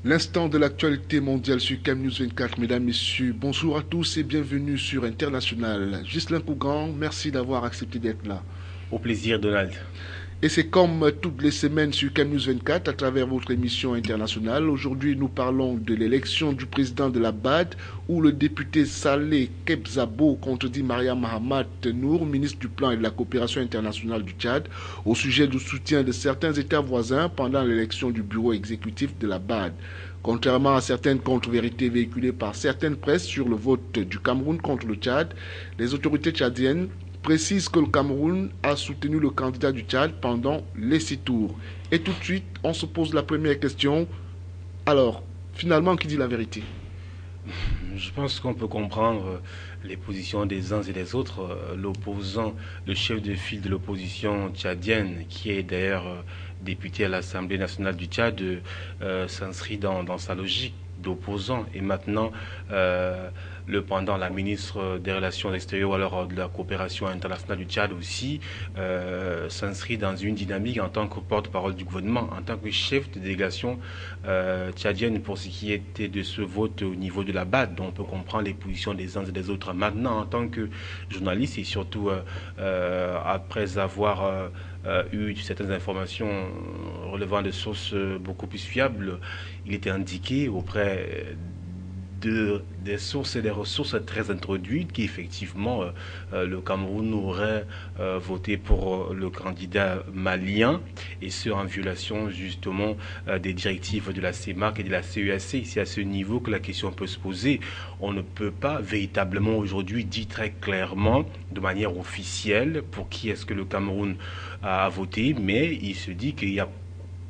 L'instant de l'actualité mondiale sur Cam News 24, mesdames, messieurs, bonjour à tous et bienvenue sur International. Ghislain Cougan, merci d'avoir accepté d'être là. Au plaisir, Donald. Et c'est comme toutes les semaines sur Cam News 24 à travers votre émission internationale. Aujourd'hui, nous parlons de l'élection du président de la BAD où le député Saleh Kebzabo contredit Maria Mahamat Nour, ministre du Plan et de la Coopération internationale du Tchad, au sujet du soutien de certains États voisins pendant l'élection du bureau exécutif de la BAD. Contrairement à certaines contre-vérités véhiculées par certaines presses sur le vote du Cameroun contre le Tchad, les autorités tchadiennes précise que le Cameroun a soutenu le candidat du Tchad pendant les 6 tours. Et tout de suite, on se pose la première question. Alors, finalement, qui dit la vérité? Je pense qu'on peut comprendre les positions des uns et des autres. L'opposant, le chef de file de l'opposition tchadienne, qui est d'ailleurs député à l'Assemblée nationale du Tchad, s'inscrit dans sa logique d'opposant. Et maintenant, pendant la ministre des Relations extérieures ou alors de la coopération internationale du Tchad aussi s'inscrit dans une dynamique en tant que porte-parole du gouvernement, en tant que chef de délégation tchadienne pour ce qui était de ce vote au niveau de la BAD, dont on peut comprendre les positions des uns et des autres. Maintenant, en tant que journaliste et surtout après avoir eu certaines informations relevant de sources beaucoup plus fiables, il était indiqué auprès des sources et des ressources très introduites qu'effectivement le Cameroun aurait voté pour le candidat malien, et ce en violation justement des directives de la CEMAC et de la CEAC. C'est à ce niveau que la question peut se poser. On ne peut pas véritablement aujourd'hui dire très clairement de manière officielle pour qui est-ce que le Cameroun a voté, mais il se dit qu'il n'y a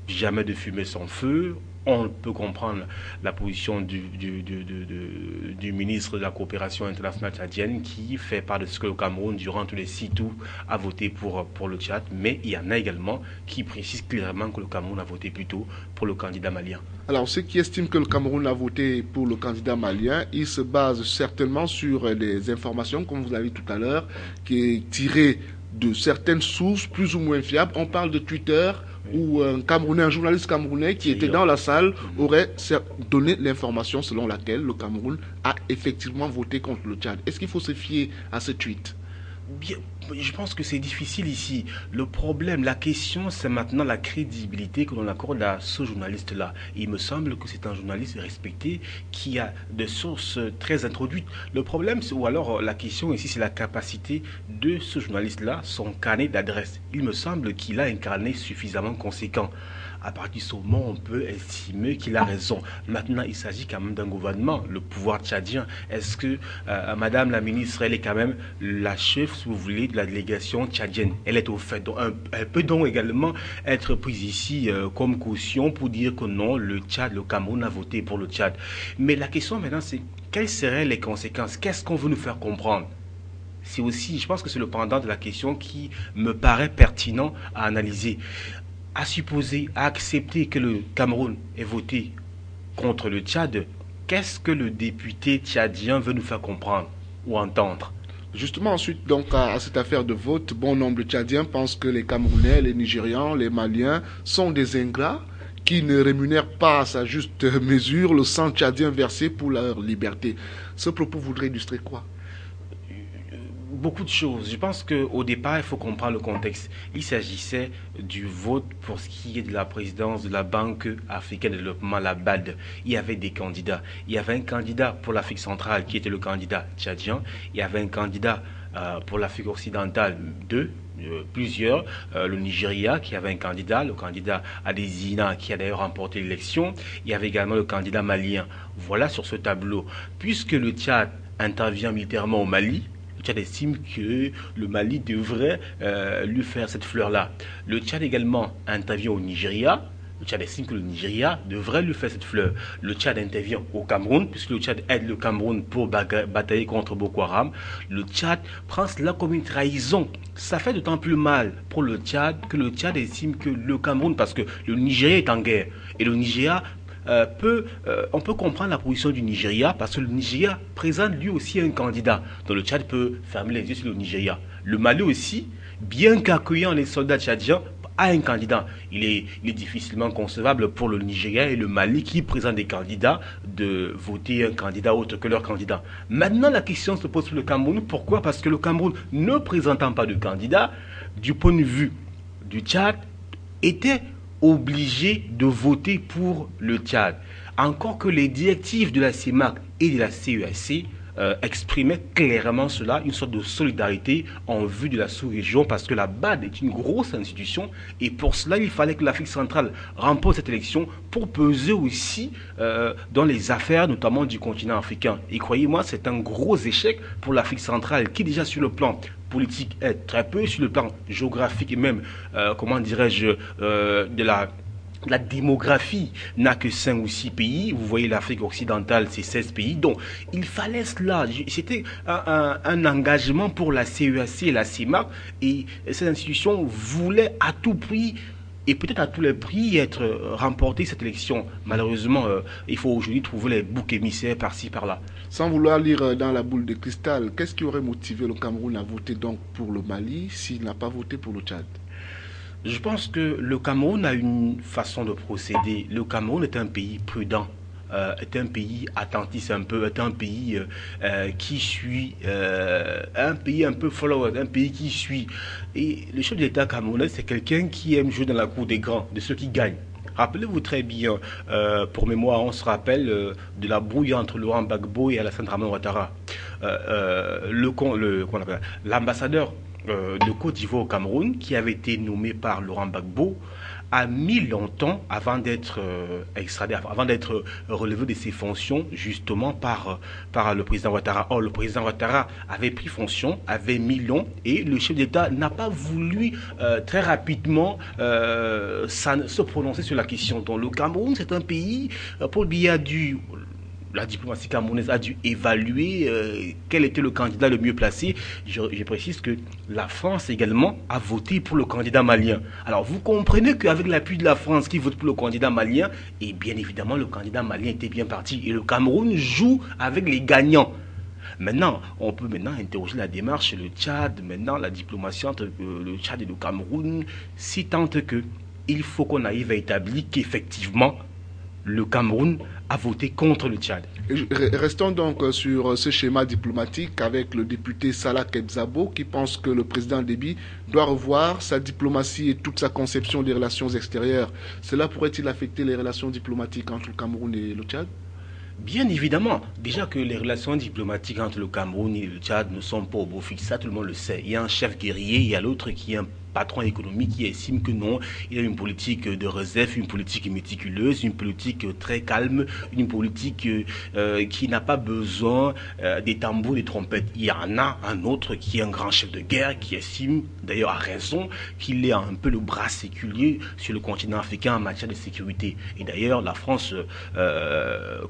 jamais de fumée sans feu. On peut comprendre la position du ministre de la coopération internationale tchadienne qui fait part de ce que le Cameroun, durant tous les 6 tours, a voté pour le Tchad. Mais il y en a également qui précisent clairement que le Cameroun a voté plutôt pour le candidat malien. Alors, ceux qui estiment que le Cameroun a voté pour le candidat malien, ils se basent certainement sur les informations, comme vous l'avez dit tout à l'heure, qui est tirée de certaines sources plus ou moins fiables. On parle de Twitter, où un journaliste camerounais qui était dans la salle aurait donné l'information selon laquelle le Cameroun a effectivement voté contre le Tchad. Est-ce qu'il faut se fier à ce tweet? Bien, je pense que c'est difficile ici. Le problème, la question, c'est maintenant la crédibilité que l'on accorde à ce journaliste-là. Il me semble que c'est un journaliste respecté qui a des sources très introduites. Le problème, ou alors la question ici, c'est la capacité de ce journaliste-là, son carnet d'adresse. Il me semble qu'il a un carnet suffisamment conséquent. À partir de ce moment, on peut estimer qu'il a raison. Maintenant, il s'agit quand même d'un gouvernement, le pouvoir tchadien. Est-ce que Madame la ministre, elle est quand même la chef, si vous voulez, de la délégation tchadienne? Elle est au fait. Donc, elle peut donc également être prise ici comme caution pour dire que non, le Tchad, le Cameroun a voté pour le Tchad. Mais la question maintenant, c'est quelles seraient les conséquences? Qu'est-ce qu'on veut nous faire comprendre? C'est aussi, je pense que c'est le pendant de la question qui me paraît pertinent à analyser. À supposer, à accepter que le Cameroun ait voté contre le Tchad, qu'est-ce que le député tchadien veut nous faire comprendre ou entendre? Justement, ensuite, donc, à cette affaire de vote, bon nombre de Tchadiens pensent que les Camerounais, les Nigérians, les Maliens sont des ingrats qui ne rémunèrent pas à sa juste mesure le sang tchadien versé pour leur liberté. Ce propos voudrait illustrer quoi? Beaucoup de choses. Je pense qu'au départ, il faut comprendre le contexte. Il s'agissait du vote pour ce qui est de la présidence de la Banque africaine de développement, la BAD. Il y avait des candidats. Il y avait un candidat pour l'Afrique centrale qui était le candidat tchadien. Il y avait un candidat pour l'Afrique occidentale, plusieurs. Le Nigeria qui avait un candidat, le candidat Adesina qui a d'ailleurs remporté l'élection. Il y avait également le candidat malien. Voilà sur ce tableau. Puisque le Tchad intervient militairement au Mali, le Tchad estime que le Mali devrait lui faire cette fleur-là. Le Tchad également intervient au Nigeria. Le Tchad estime que le Nigeria devrait lui faire cette fleur. Le Tchad intervient au Cameroun, puisque le Tchad aide le Cameroun pour batailler contre Boko Haram. Le Tchad prend cela comme une trahison. Ça fait d'autant plus mal pour le Tchad que le Tchad estime que le Cameroun, parce que le Nigeria est en guerre, et le Nigeria on peut comprendre la position du Nigeria parce que le Nigeria présente lui aussi un candidat. Donc le Tchad peut fermer les yeux sur le Nigeria. Le Mali aussi, bien qu'accueillant les soldats tchadiens, à un candidat. Il est difficilement concevable pour le Nigeria et le Mali qui présentent des candidats de voter un candidat autre que leur candidat. Maintenant, la question se pose sur le Cameroun. Pourquoi? Parce que le Cameroun, ne présentant pas de candidat, du point de vue du Tchad, était obligé de voter pour le Tchad. Encore que les directives de la CEMAC et de la CEAC exprimait clairement cela, une sorte de solidarité en vue de la sous-région, parce que la BAD est une grosse institution et pour cela il fallait que l'Afrique centrale remporte cette élection pour peser aussi dans les affaires notamment du continent africain. Et croyez-moi, c'est un gros échec pour l'Afrique centrale qui déjà sur le plan politique est très peu, sur le plan géographique et même, comment dirais-je, de la démographie n'a que 5 ou 6 pays. Vous voyez, l'Afrique occidentale, c'est 16 pays. Donc, il fallait cela. C'était un engagement pour la CEAC et la CEMAC. Et cette institution voulait à tout prix et peut-être à tous les prix remporter cette élection. Malheureusement, il faut aujourd'hui trouver les boucs émissaires par-ci, par-là. Sans vouloir lire dans la boule de cristal, qu'est-ce qui aurait motivé le Cameroun à voter donc pour le Mali s'il n'a pas voté pour le Tchad? Je pense que le Cameroun a une façon de procéder. Le Cameroun est un pays prudent, est un pays attentiste un peu, est un pays qui suit, un pays un peu follower, un pays qui suit. Et le chef de l'État camerounais, c'est quelqu'un qui aime jouer dans la cour des grands, de ceux qui gagnent. Rappelez-vous très bien, pour mémoire, on se rappelle de la brouille entre Laurent Gbagbo et Alassane Dramane Ouattara. L'ambassadeur de Côte d'Ivoire au Cameroun, qui avait été nommé par Laurent Gbagbo, a mis longtemps avant d'être extradé, avant d'être relevé de ses fonctions, justement par le président Ouattara. Or, le président Ouattara avait pris fonction, avait mis long, et le chef d'État n'a pas voulu très rapidement se prononcer sur la question. Donc, le Cameroun, c'est un pays, Paul Biya a dû... La diplomatie camerounaise a dû évaluer quel était le candidat le mieux placé. Je précise que la France également a voté pour le candidat malien. Alors vous comprenez qu'avec l'appui de la France qui vote pour le candidat malien, et bien évidemment le candidat malien était bien parti. Et le Cameroun joue avec les gagnants. Maintenant, on peut interroger la démarche, le Tchad, maintenant la diplomatie entre le Tchad et le Cameroun, si tant que il faut qu'on arrive à établir qu'effectivement le Cameroun a voté contre le Tchad. Restons donc sur ce schéma diplomatique avec le député Salah Kebzabo qui pense que le président Déby doit revoir sa diplomatie et toute sa conception des relations extérieures. Cela pourrait-il affecter les relations diplomatiques entre le Cameroun et le Tchad? Bien évidemment, déjà que les relations diplomatiques entre le Cameroun et le Tchad ne sont pas au beau fixe, ça tout le monde le sait. Il y a un chef guerrier, il y a l'autre qui est un patron économique qui estime que non, il y a une politique de réserve, une politique méticuleuse, une politique très calme, une politique qui n'a pas besoin des tambours, des trompettes. Il y en a un autre qui est un grand chef de guerre, qui estime, d'ailleurs à raison, qu'il est un peu le bras séculier sur le continent africain en matière de sécurité. Et d'ailleurs, la France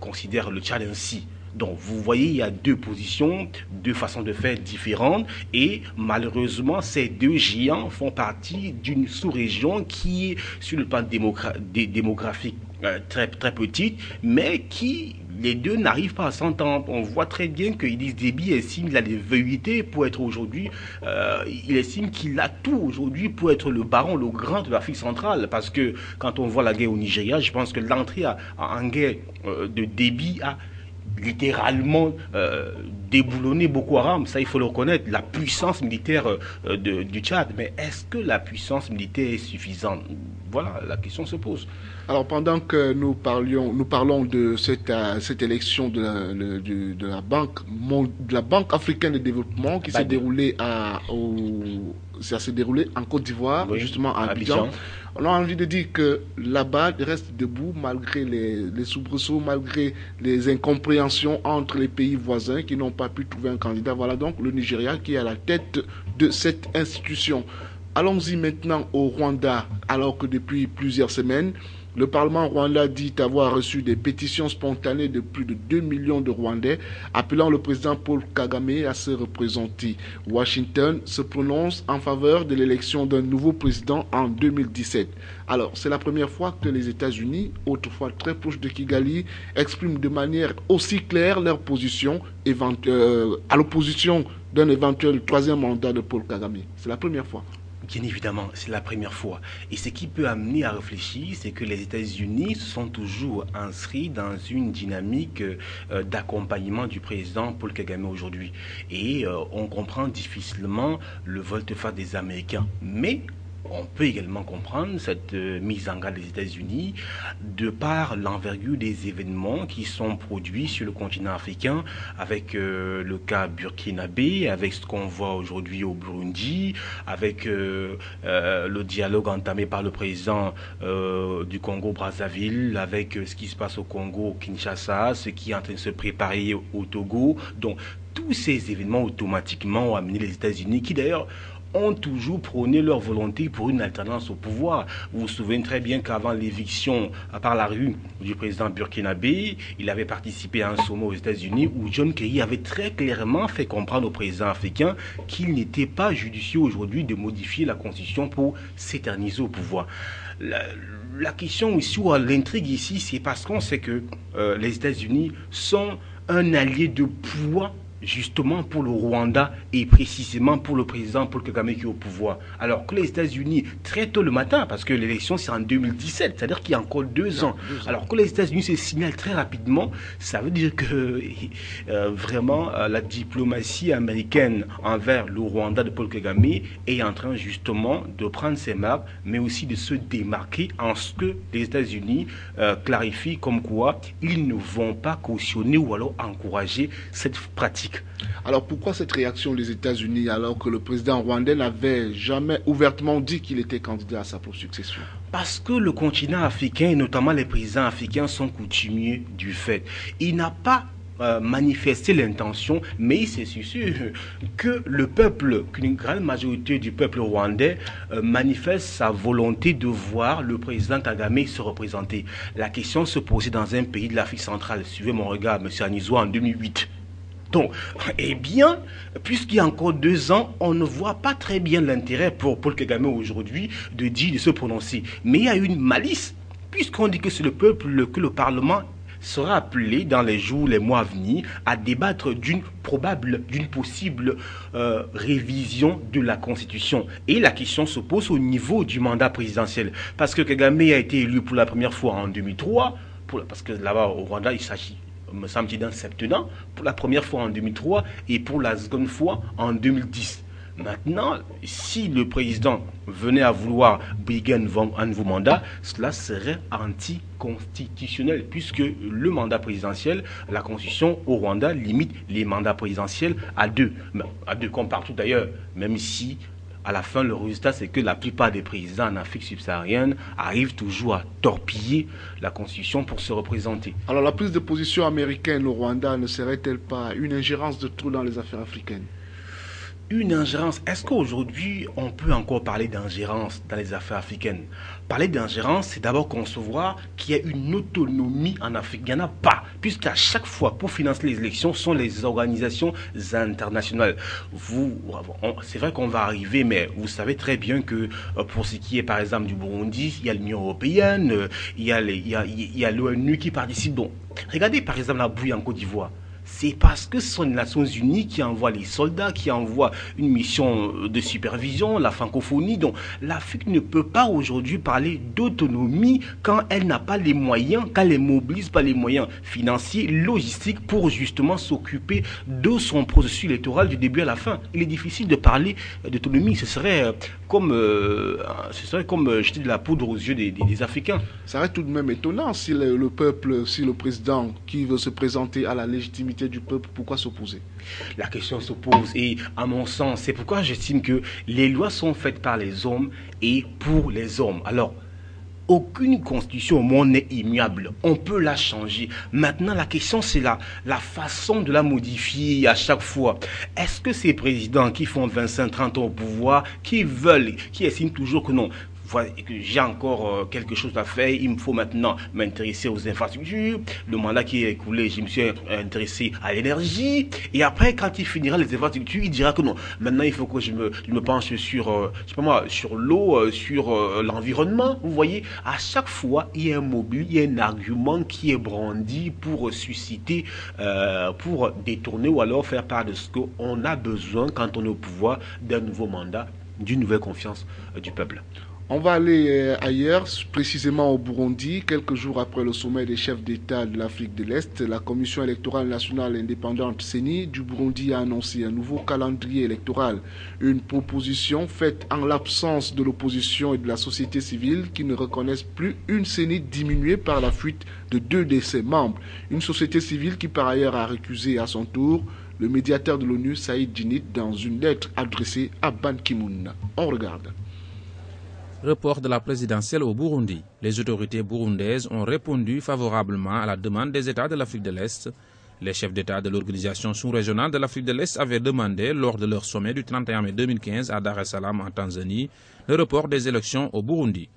considère le Tchad ainsi. Donc vous voyez, il y a deux positions, deux façons de faire différentes et malheureusement ces deux géants font partie d'une sous-région qui est sur le plan démographique très, très petite, mais qui les deux n'arrivent pas à s'entendre. On voit très bien que Idriss Déby estime qu'il a des velléités pour être aujourd'hui, il estime qu'il a tout aujourd'hui pour être le baron, le grand de l'Afrique centrale, parce que quand on voit la guerre au Nigeria, je pense que l'entrée en guerre de Déby a littéralement déboulonner Boko Haram, ça il faut le reconnaître, la puissance militaire du Tchad. Mais est-ce que la puissance militaire est suffisante? Voilà, la question se pose. Alors pendant que nous parlons de cette élection de la Banque africaine de développement qui s'est déroulée ça s'est déroulé en Côte d'Ivoire, oui, justement à Abidjan. On a envie de dire que là-bas, il reste debout malgré les soubresauts, malgré les incompréhensions entre les pays voisins qui n'ont pas pu trouver un candidat. Voilà donc le Nigeria qui est à la tête de cette institution. Allons-y maintenant au Rwanda, alors que depuis plusieurs semaines, le Parlement rwandais dit avoir reçu des pétitions spontanées de plus de 2 millions de Rwandais appelant le président Paul Kagame à se représenter. Washington se prononce en faveur de l'élection d'un nouveau président en 2017. Alors, c'est la première fois que les États-Unis, autrefois très proches de Kigali, expriment de manière aussi claire leur position à l'opposition d'un éventuel troisième mandat de Paul Kagame. C'est la première fois. Bien évidemment, c'est la première fois. Et ce qui peut amener à réfléchir, c'est que les États-Unis se sont toujours inscrits dans une dynamique d'accompagnement du président Paul Kagame aujourd'hui. Et on comprend difficilement le volte-face des Américains. Mais on peut également comprendre cette mise en garde des États-Unis de par l'envergure des événements qui sont produits sur le continent africain, avec le cas burkinabé, avec ce qu'on voit aujourd'hui au Burundi, avec le dialogue entamé par le président du Congo-Brazzaville, avec ce qui se passe au Congo-Kinshasa, ce qui est en train de se préparer au Togo. Donc tous ces événements automatiquement ont amené les États-Unis, qui d'ailleurs ont toujours prôné leur volonté pour une alternance au pouvoir. Vous vous souvenez très bien qu'avant l'éviction par la rue du président burkinabé, il avait participé à un sommet aux États-Unis où John Kerry avait très clairement fait comprendre au président africain qu'il n'était pas judicieux aujourd'hui de modifier la constitution pour s'éterniser au pouvoir. La question ici, ou l'intrigue ici, c'est parce qu'on sait que les États-Unis sont un allié de poids justement pour le Rwanda et précisément pour le président Paul Kagame qui est au pouvoir. Alors que les États-Unis, très tôt le matin, parce que l'élection c'est en 2017, c'est-à-dire qu'il y a encore 2 ans, alors que les États-Unis se signalent très rapidement, ça veut dire que vraiment la diplomatie américaine envers le Rwanda de Paul Kagame est en train justement de prendre ses marques, mais aussi de se démarquer en ce que les États-Unis clarifient comme quoi ils ne vont pas cautionner ou alors encourager cette pratique. Alors pourquoi cette réaction des États-Unis alors que le président rwandais n'avait jamais ouvertement dit qu'il était candidat à sa propre succession? Parce que le continent africain, et notamment les présidents africains, sont coutumiers du fait. Il n'a pas manifesté l'intention, mais il s'est sûr que le peuple, qu'une grande majorité du peuple rwandais manifeste sa volonté de voir le président Kagame se représenter. La question se posait dans un pays de l'Afrique centrale. Suivez mon regard, M. Anizo, en 2008. Donc, eh bien, puisqu'il y a encore 2 ans, on ne voit pas très bien l'intérêt pour Paul Kagame aujourd'hui de dire, de se prononcer. Mais il y a une malice, puisqu'on dit que c'est le peuple, que le Parlement sera appelé dans les jours, les mois à venir, à débattre d'une possible révision de la Constitution. Et la question se pose au niveau du mandat présidentiel. Parce que Kagame a été élu pour la première fois en 2003, parce que là-bas au Rwanda, il s'agit, me semble-t-il, d'un septennat, pour la première fois en 2003 et pour la seconde fois en 2010. Maintenant, si le président venait à vouloir briguer un nouveau mandat, cela serait anticonstitutionnel, puisque le mandat présidentiel, la constitution au Rwanda limite les mandats présidentiels à 2. À 2 comme partout d'ailleurs, même si à la fin, le résultat, c'est que la plupart des présidents en Afrique subsaharienne arrivent toujours à torpiller la Constitution pour se représenter. Alors la prise de position américaine au Rwanda ne serait-elle pas une ingérence de trop dans les affaires africaines? Une ingérence, est-ce qu'aujourd'hui on peut encore parler d'ingérence dans les affaires africaines? Parler d'ingérence, c'est d'abord concevoir qu'il y a une autonomie en Afrique. Il n'y en a pas, puisqu'à chaque fois, pour financer les élections, ce sont les organisations internationales. C'est vrai qu'on va arriver, mais vous savez très bien que pour ce qui est par exemple du Burundi, il y a l'Union européenne, il y a l'ONU qui participe. Donc, regardez par exemple la bouille en Côte d'Ivoire. C'est parce que ce sont les Nations Unies qui envoient les soldats, qui envoient une mission de supervision, la francophonie. Donc l'Afrique ne peut pas aujourd'hui parler d'autonomie quand elle n'a pas les moyens, quand elle ne mobilise pas les moyens financiers, logistiques pour justement s'occuper de son processus électoral du début à la fin. Il est difficile de parler d'autonomie. Ce serait comme jeter de la poudre aux yeux des Africains. Ça reste tout de même étonnant si le peuple, si le président qui veut se présenter à la légitimité du peuple, pourquoi s'opposer? La question se pose et à mon sens, c'est pourquoi j'estime que les lois sont faites par les hommes et pour les hommes. Alors, aucune constitution au monde n'est immuable. On peut la changer. Maintenant, la question, c'est la façon de la modifier à chaque fois. Est-ce que ces présidents qui font 25-30 ans au pouvoir, qui estiment toujours que non, j'ai encore quelque chose à faire, il me faut maintenant m'intéresser aux infrastructures, le mandat qui est écoulé, je me suis intéressé à l'énergie, et après quand il finira les infrastructures, il dira que non, maintenant il faut que je me penche sur, je sais pas moi, sur l'eau, sur l'environnement. Vous voyez, à chaque fois, il y a un mobile, il y a un argument qui est brandi pour susciter, pour détourner ou alors faire part de ce qu'on a besoin quand on est au pouvoir d'un nouveau mandat d'une nouvelle confiance du peuple. On va aller ailleurs, précisément au Burundi. Quelques jours après le sommet des chefs d'État de l'Afrique de l'Est, la Commission électorale nationale indépendante CENI du Burundi a annoncé un nouveau calendrier électoral. Une proposition faite en l'absence de l'opposition et de la société civile qui ne reconnaissent plus une CENI diminuée par la fuite de 2 de ses membres. Une société civile qui par ailleurs a récusé à son tour le médiateur de l'ONU, Saïd Djinit, dans une lettre adressée à Ban Ki-moon. On regarde. Report de la présidentielle au Burundi. Les autorités burundaises ont répondu favorablement à la demande des États de l'Afrique de l'Est. Les chefs d'État de l'Organisation sous-régionale de l'Afrique de l'Est avaient demandé, lors de leur sommet du 31 mai 2015 à Dar es Salaam en Tanzanie, le report des élections au Burundi.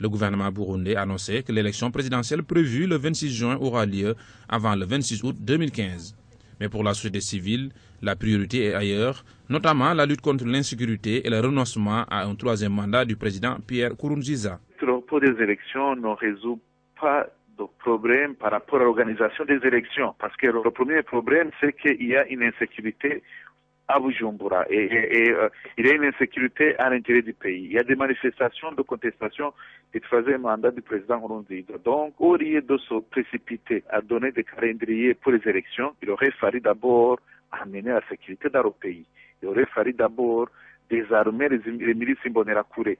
Le gouvernement burundais a annoncé que l'élection présidentielle prévue le 26 juin aura lieu avant le 26 août 2015. Mais pour la société civile, la priorité est ailleurs, notamment la lutte contre l'insécurité et le renoncement à un 3e mandat du président Pierre Nkurunziza. Le report des élections ne résout pas de problème par rapport à l'organisation des élections, parce que le premier problème, c'est qu'il y a une insécurité à Bujumbura et il y a une insécurité à l'intérieur du pays. Il y a des manifestations de contestation du 3e mandat du président Nkurunziza. Donc, au lieu de se précipiter à donner des calendriers pour les élections, il aurait fallu d'abord amener la sécurité dans le pays. Il aurait fallu d'abord désarmer les milices Imbonerakure.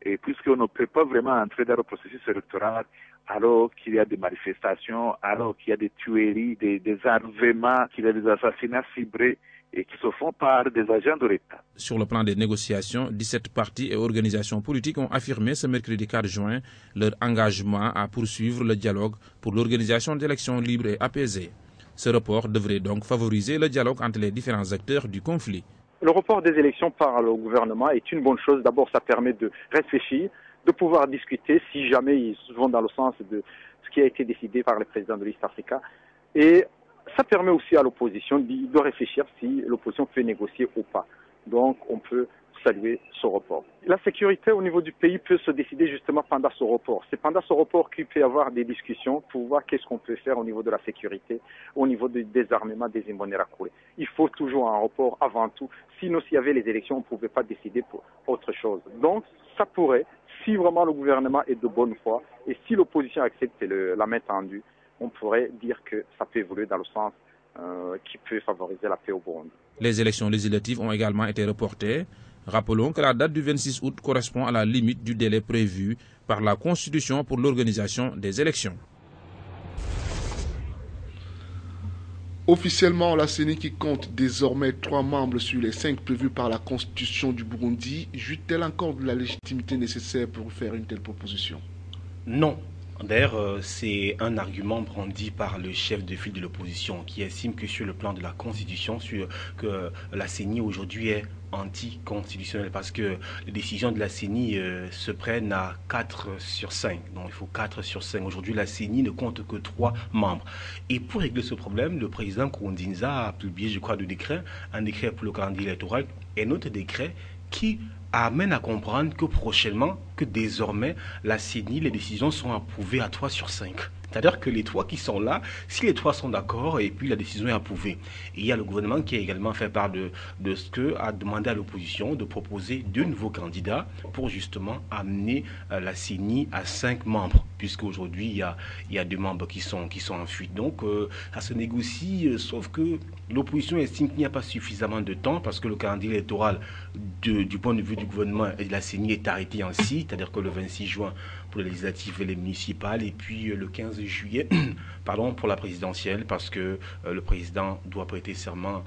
Et puisqu'on ne peut pas vraiment entrer dans le processus électoral alors qu'il y a des manifestations, alors qu'il y a des tueries, des enlèvements, qu'il y a des assassinats ciblés, et qui se font par des agents de l'État. Sur le plan des négociations, 17 partis et organisations politiques ont affirmé ce mercredi 4 juin leur engagement à poursuivre le dialogue pour l'organisation d'élections libres et apaisées. Ce report devrait donc favoriser le dialogue entre les différents acteurs du conflit. Le report des élections par le gouvernement est une bonne chose. D'abord, ça permet de réfléchir, de pouvoir discuter si jamais ils vont dans le sens de ce qui a été décidé par le président de l'East Africa. Et ça permet aussi à l'opposition de réfléchir si l'opposition peut négocier ou pas. Donc, on peut saluer ce report. La sécurité au niveau du pays peut se décider justement pendant ce report. C'est pendant ce report qu'il peut y avoir des discussions pour voir qu'est-ce qu'on peut faire au niveau de la sécurité, au niveau du désarmement des Imbonerakure. Il faut toujours un report avant tout. Sinon, s'il y avait les élections, on ne pouvait pas décider pour autre chose. Donc, ça pourrait, si vraiment le gouvernement est de bonne foi et si l'opposition accepte la main tendue, on pourrait dire que ça peut évoluer dans le sens qui peut favoriser la paix au Burundi. Les élections législatives ont également été reportées. Rappelons que la date du 26 août correspond à la limite du délai prévu par la Constitution pour l'organisation des élections. Officiellement, la CENI qui compte désormais 3 membres sur les 5 prévus par la Constitution du Burundi, jouit-elle encore de la légitimité nécessaire pour faire une telle proposition? Non. D'ailleurs, c'est un argument brandi par le chef de file de l'opposition qui estime que sur le plan de la Constitution, que la CENI aujourd'hui est anticonstitutionnelle parce que les décisions de la CENI se prennent à 4 sur 5. Donc il faut 4 sur 5. Aujourd'hui, la CENI ne compte que 3 membres. Et pour régler ce problème, le président Nkurunziza a publié, je crois, un décret pour le calendrier électoral et un autre décret qui amène à comprendre que prochainement, que désormais, la CENI, les décisions sont approuvées à 3 sur 5. C'est-à-dire que les 3 qui sont là, si les 3 sont d'accord, et puis la décision est approuvée. Et il y a le gouvernement qui a également fait part de ce que a demandé à l'opposition de proposer 2 nouveaux candidats pour justement amener la CENI à 5 membres, puisque aujourd'hui il y a 2 membres qui sont en fuite. Donc ça se négocie, sauf que l'opposition estime qu'il n'y a pas suffisamment de temps parce que le calendrier électoral du point de vue du gouvernement et de la CENI est arrêté ainsi, c'est-à-dire que le 26 juin pour les législatives et les municipales et puis le 15 juillet pour la présidentielle parce que le président doit prêter serment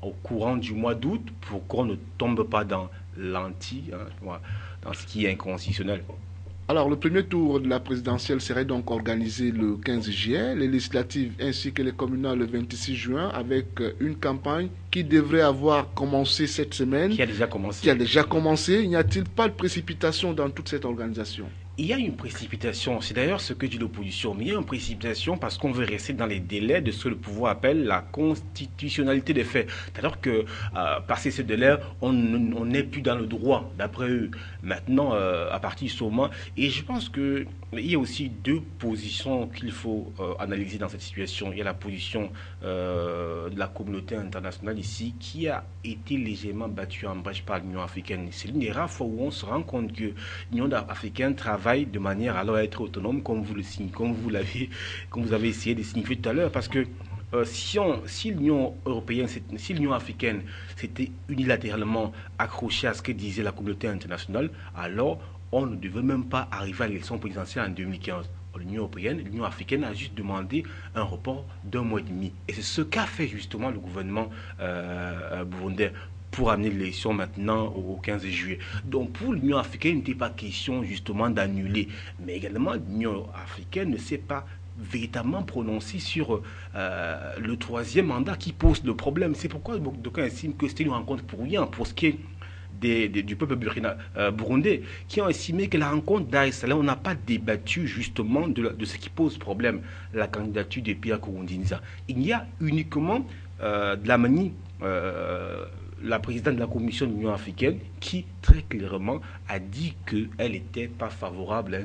au courant du mois d'août pour qu'on ne tombe pas dans dans ce qui est inconstitutionnel. Alors, le premier tour de la présidentielle serait donc organisé le 15 juillet, les législatives ainsi que les communales le 26 juin, avec une campagne qui devrait avoir commencé cette semaine. Qui a déjà commencé. N'y a-t-il pas de précipitation dans toute cette organisation? Il y a une précipitation, c'est d'ailleurs ce que dit l'opposition, mais il y a une précipitation parce qu'on veut rester dans les délais de ce que le pouvoir appelle la constitutionnalité des faits. C'est-à-dire que passer ce délai, on n'est plus dans le droit, d'après eux. Maintenant, à partir de ce moment, et je pense que Mais il y a aussi deux positions qu'il faut analyser dans cette situation. Il y a la position de la communauté internationale ici qui a été légèrement battue en brèche par l'Union africaine. C'est l'une des rares fois où on se rend compte que l'Union africaine travaille de manière à être autonome, comme vous avez essayé de signifier tout à l'heure, parce que si l'Union européenne, si l'Union africaine s'était unilatéralement accrochée à ce que disait la communauté internationale, alors on ne devait même pas arriver à l'élection présidentielle en 2015. L'Union européenne, l'Union africaine a juste demandé un report d'1 mois et demi. Et c'est ce qu'a fait justement le gouvernement burundais pour amener l'élection maintenant au 15 juillet. Donc pour l'Union africaine, il n'était pas question justement d'annuler. Mais également, l'Union africaine ne s'est pas véritablement prononcée sur le troisième mandat qui pose le problème. C'est pourquoi d'aucuns estiment que c'était une rencontre pour rien, pour ce qui est du peuple burundais, qui ont estimé que la rencontre Dar es Salaam, on n'a pas débattu justement de ce qui pose problème, la candidature de Pierre Nkurunziza. Il y a uniquement de la manière la présidente de la Commission de l'Union africaine qui très clairement a dit qu'elle n'était pas favorable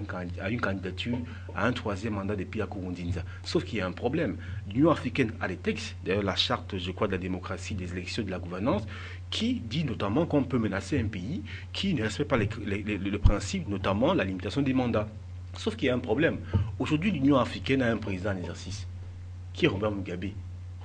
à une candidature à un troisième mandat de Pierre Nkurunziza. Sauf qu'il y a un problème. L'Union africaine a des textes, d'ailleurs la charte, je crois, de la démocratie, des élections, de la gouvernance, qui dit notamment qu'on peut menacer un pays qui ne respecte pas le principe, notamment la limitation des mandats. Sauf qu'il y a un problème. Aujourd'hui, l'Union africaine a un président en exercice, qui est Robert Mugabe.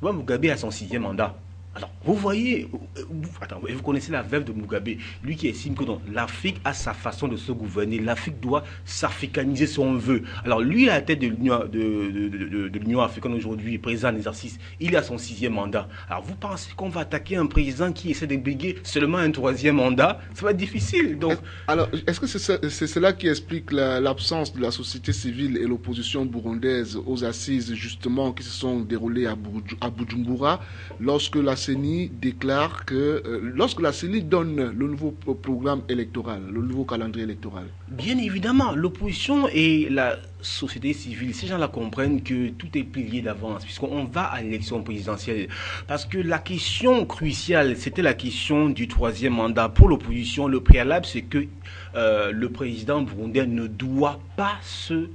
Robert Mugabe a son 6e mandat. Alors, vous voyez, vous connaissez la veuve de Mugabe, lui qui estime que l'Afrique a sa façon de se gouverner, l'Afrique doit s'africaniser si on veut. Alors, lui, à la tête de l'Union africaine aujourd'hui, président en exercice, il a son 6e mandat. Alors, vous pensez qu'on va attaquer un président qui essaie de briguer seulement un 3e mandat? Ça va être difficile. Donc... Alors, est-ce que c'est cela qui explique l'absence de la société civile et l'opposition burundaise aux assises, justement, qui se sont déroulées à Bujumbura, lorsque la CENI déclare que lorsque la CENI donne le nouveau programme électoral, le nouveau calendrier électoral? Bien évidemment, l'opposition et la société civile, ces gens-là comprennent que tout est plié d'avance, puisqu'on va à l'élection présidentielle. Parce que la question cruciale, c'était la question du 3e mandat. Pour l'opposition, le préalable, c'est que le président burundais ne doit pas se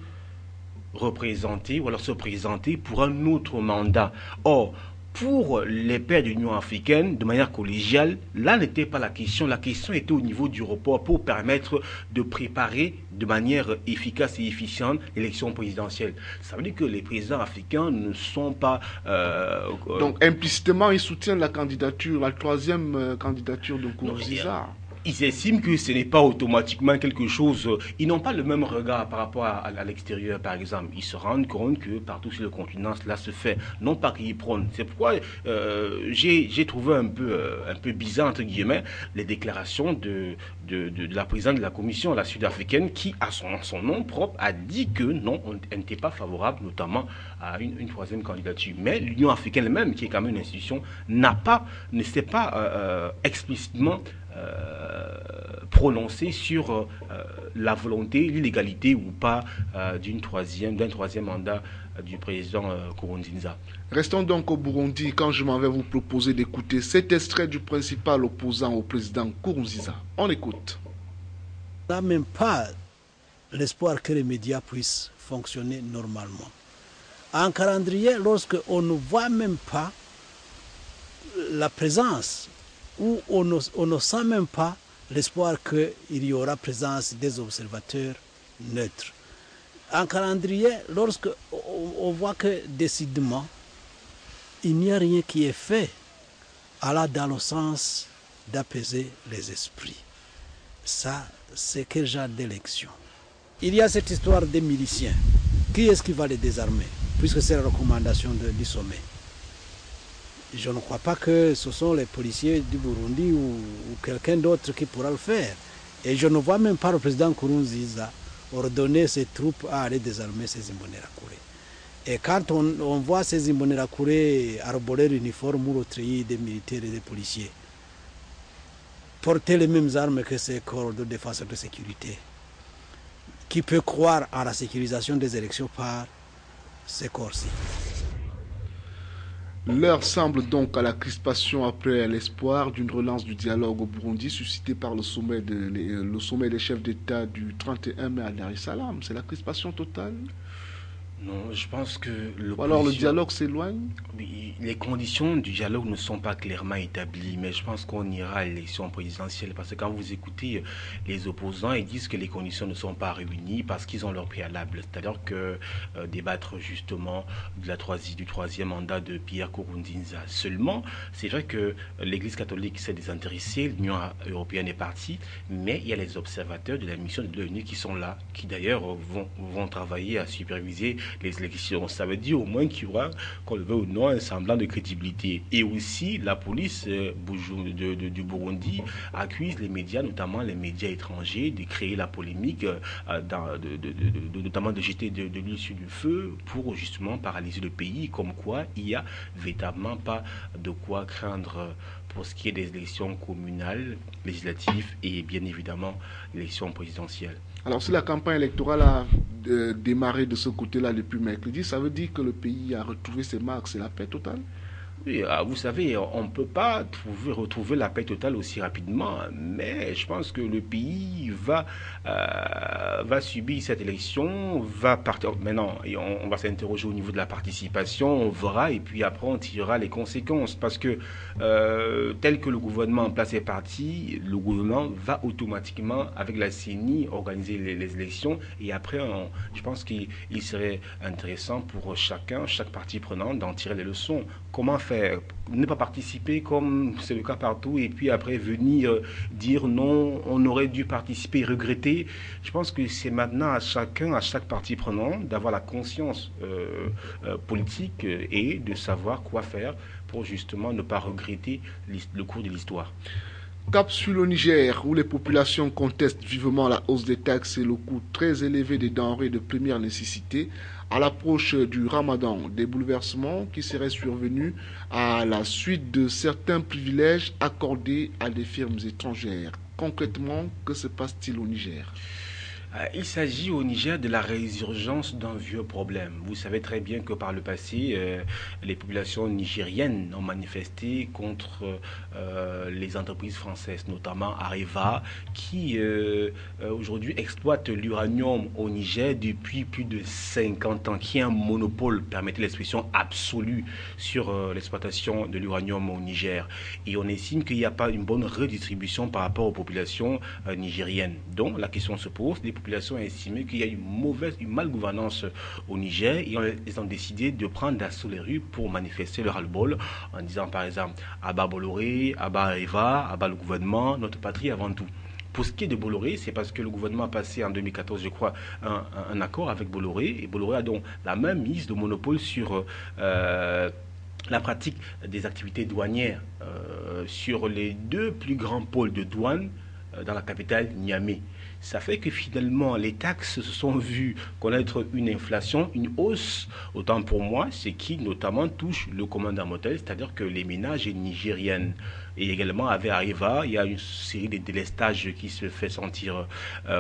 représenter ou alors se présenter pour un autre mandat. Or, pour les pairs de l'Union africaine, de manière collégiale, là n'était pas la question. La question était au niveau du report pour permettre de préparer de manière efficace et efficiente l'élection présidentielle. Ça veut dire que les présidents africains ne sont pas... Donc implicitement, ils soutiennent la candidature, la 3e candidature de Nkurunziza. Ils estiment que ce n'est pas automatiquement quelque chose... Ils n'ont pas le même regard par rapport à l'extérieur, par exemple. Ils se rendent compte que partout sur le continent, cela se fait. Non pas qu'ils prônent. C'est pourquoi j'ai trouvé un peu bizarre, entre guillemets, les déclarations de la présidente de la commission, la sud-africaine, qui, à son nom propre, a dit que non, elle n'était pas favorable, notamment à une 3e candidature. Mais l'Union africaine elle-même, qui est quand même une institution, ne s'est pas explicitement prononcé sur la volonté, l'illégalité ou pas d'un troisième mandat du président Nkurunziza. Restons donc au Burundi quand je m'en vais vous proposer d'écouter cet extrait du principal opposant au président Nkurunziza. On écoute. On n'a même pas l'espoir que les médias puissent fonctionner normalement. En calendrier, lorsqu'on ne voit même pas la présence, où on ne sent même pas l'espoir qu'il y aura présence des observateurs neutres. En calendrier, lorsqu'on voit que décidément, il n'y a rien qui est fait dans le sens d'apaiser les esprits. Ça, c'est quel genre d'élection? Il y a cette histoire des miliciens. Qui est-ce qui va les désarmer? Puisque c'est la recommandation du sommet. Je ne crois pas que ce sont les policiers du Burundi ou quelqu'un d'autre qui pourra le faire. Et je ne vois même pas le président Nkurunziza ordonner ses troupes à aller désarmer ces Imbonerakure. Et quand on voit ces Imbonerakure arborer l'uniforme ou le treillis des militaires et des policiers, porter les mêmes armes que ces corps de défense et de sécurité, qui peut croire à la sécurisation des élections par ces corps-ci? L'heure semble donc à la crispation après l'espoir d'une relance du dialogue au Burundi suscité par le sommet des chefs d'État du 31 mai à Dar es Salaam. C'est la crispation totale? Non, je pense que Ou alors le dialogue s'éloigne? les conditions du dialogue ne sont pas clairement établies, mais je pense qu'on ira à l'élection présidentielle parce que quand vous écoutez les opposants, ils disent que les conditions ne sont pas réunies parce qu'ils ont leur préalable. C'est-à-dire que débattre justement du troisième mandat de Pierre Nkurunziza seulement, c'est vrai que l'Église catholique s'est désintéressée, l'Union européenne est partie, mais il y a les observateurs de la mission de l'ONU qui sont là, qui d'ailleurs vont travailler à superviser les élections. Ça veut dire au moins qu'il y aura, qu'on le veuille ou non, un semblant de crédibilité. Et aussi, la police du Burundi accuse les médias, notamment les médias étrangers, de créer la polémique, notamment de jeter de l'huile sur le feu pour justement paralyser le pays, comme quoi il n'y a véritablement pas de quoi craindre pour ce qui est des élections communales, législatives et bien évidemment l'élection présidentielle. Alors si la campagne électorale a démarré de ce côté-là depuis mercredi, ça veut dire que le pays a retrouvé ses marques, c'est la paix totale? Oui, vous savez, on ne peut pas retrouver la paix totale aussi rapidement, mais je pense que le pays va subir cette élection, va partir. Maintenant, on va s'interroger au niveau de la participation, on verra, et puis après on tirera les conséquences, parce que tel que le gouvernement en place est parti, le gouvernement va automatiquement, avec la CENI, organiser les élections, et après, je pense qu'il serait intéressant pour chaque partie prenante d'en tirer les leçons. Comment faire? Ne pas participer comme c'est le cas partout et puis après venir dire non, on aurait dû participer et regretter. Je pense que c'est maintenant à chaque partie prenante d'avoir la conscience politique et de savoir quoi faire pour justement ne pas regretter le cours de l'histoire. Cap sur le Niger, où les populations contestent vivement la hausse des taxes et le coût très élevé des denrées de première nécessité, à l'approche du Ramadan, des bouleversements qui seraient survenus à la suite de certains privilèges accordés à des firmes étrangères. Concrètement, que se passe-t-il au Niger? Il s'agit au Niger de la résurgence d'un vieux problème. Vous savez très bien que par le passé, les populations nigériennes ont manifesté contre les entreprises françaises, notamment Areva, qui aujourd'hui exploite l'uranium au Niger depuis plus de 50 ans, qui est un monopole, permettez l'expression, absolue sur l'exploitation de l'uranium au Niger. Et on estime qu'il n'y a pas une bonne redistribution par rapport aux populations nigériennes. Donc la question se pose, les populations ont estimé qu'il y a une malgouvernance au Niger et ils ont décidé de prendre d'assaut les rues pour manifester leur ras-le-bol en disant par exemple Abba Bolloré, Abba Areva, Abba le gouvernement, notre patrie avant tout. Pour ce qui est de Bolloré, c'est parce que le gouvernement a passé en 2014, je crois, un accord avec Bolloré et Bolloré a donc la même mise de monopole sur la pratique des activités douanières sur les deux plus grands pôles de douane dans la capitale Niamey. Ça fait que finalement, les taxes se sont vues connaître une inflation, une hausse, autant pour moi, ce qui notamment touche le commandant mortel, c'est-à-dire que les ménages nigériennes. Et également, avec Areva, il y a une série de délestages qui se fait sentir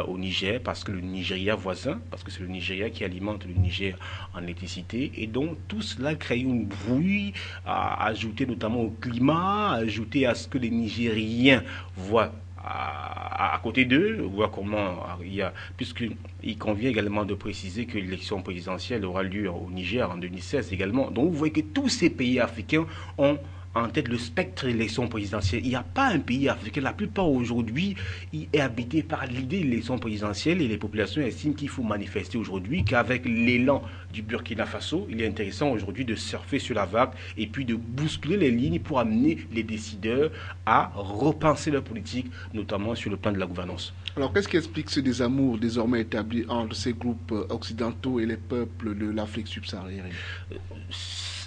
au Niger, parce que le Nigeria voisin, parce que c'est le Nigeria qui alimente le Niger en électricité, et donc tout cela crée une bruit, à ajouter notamment au climat, à ajouter à ce que les Nigériens voient à côté d'eux, voir comment il y a, puisqu'il convient également de préciser que l'élection présidentielle aura lieu au Niger en 2016 également. Donc vous voyez que tous ces pays africains ont en tête le spectre de l'élection présidentielle. Il n'y a pas un pays africain, la plupart aujourd'hui, est habité par l'idée de l'élection présidentielle et les populations estiment qu'il faut manifester aujourd'hui qu'avec l'élan du Burkina Faso, il est intéressant aujourd'hui de surfer sur la vague et puis de bousculer les lignes pour amener les décideurs à repenser leur politique, notamment sur le plan de la gouvernance. Alors qu'est-ce qui explique ce désamour désormais établi entre ces groupes occidentaux et les peuples de l'Afrique subsaharienne?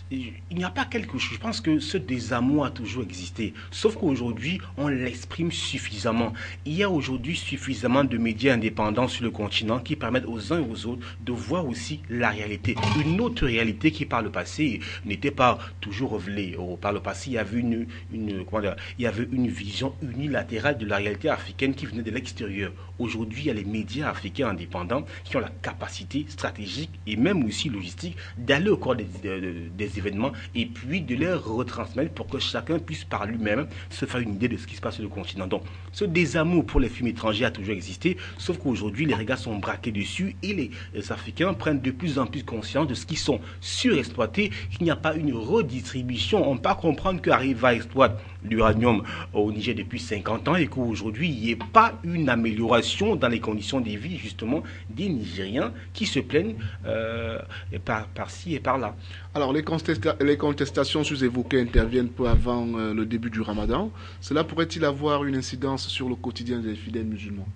Il n'y a pas quelque chose. Je pense que ce désamour a toujours existé. Sauf qu'aujourd'hui, on l'exprime suffisamment. Il y a aujourd'hui suffisamment de médias indépendants sur le continent qui permettent aux uns et aux autres de voir aussi la réalité. Une autre réalité qui, par le passé, n'était pas toujours révélée. Par le passé, il y avait une vision unilatérale de la réalité africaine qui venait de l'extérieur. Aujourd'hui, il y a les médias africains indépendants qui ont la capacité stratégique et même aussi logistique d'aller au corps des les événements et puis de les retransmettre pour que chacun puisse par lui-même se faire une idée de ce qui se passe sur le continent. Donc, ce désamour pour les films étrangers a toujours existé, sauf qu'aujourd'hui, les regards sont braqués dessus et les Africains prennent de plus en plus conscience de ce qu'ils sont surexploités, qu'il n'y a pas une redistribution. On peut pas comprendre qu'Arriva exploite l'uranium au Niger depuis 50 ans et qu'aujourd'hui, il n'y ait pas une amélioration dans les conditions de vie, justement, des Nigériens qui se plaignent par-ci et par-là. Alors, les contestations sous-évoquées interviennent peu avant le début du Ramadan. Cela pourrait-il avoir une incidence sur le quotidien des fidèles musulmans?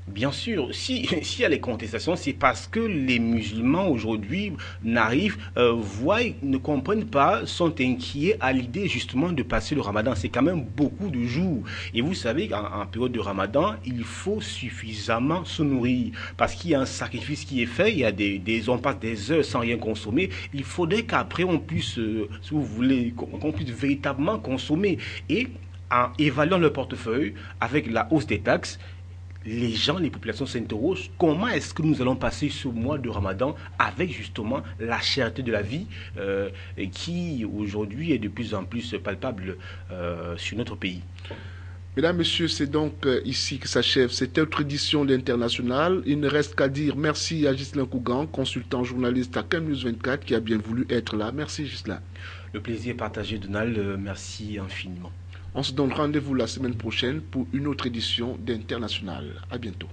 Bien sûr, s'il y a les contestations, c'est parce que les musulmans aujourd'hui ne comprennent pas, sont inquiets à l'idée justement de passer le Ramadan. C'est quand même beaucoup de jours. Et vous savez qu'en période de Ramadan, il faut suffisamment se nourrir. Parce qu'il y a un sacrifice qui est fait, il y a on passe des heures sans rien consommer. Il faudrait qu'après on puisse, si vous voulez, qu'on puisse véritablement consommer. Et en évaluant le portefeuille avec la hausse des taxes, les populations s'interrogent comment est-ce que nous allons passer ce mois de Ramadan avec justement la cherté de la vie qui aujourd'hui est de plus en plus palpable sur notre pays. Mesdames, Messieurs, c'est donc ici que s'achève cette autre édition d'International. Il ne reste qu'à dire merci à Ghislain Kougan, consultant journaliste à CAN News 24 qui a bien voulu être là. Merci Ghislain. Le plaisir est partagé, Donald. Merci infiniment. On se donne rendez-vous la semaine prochaine pour une autre édition d'International. À bientôt.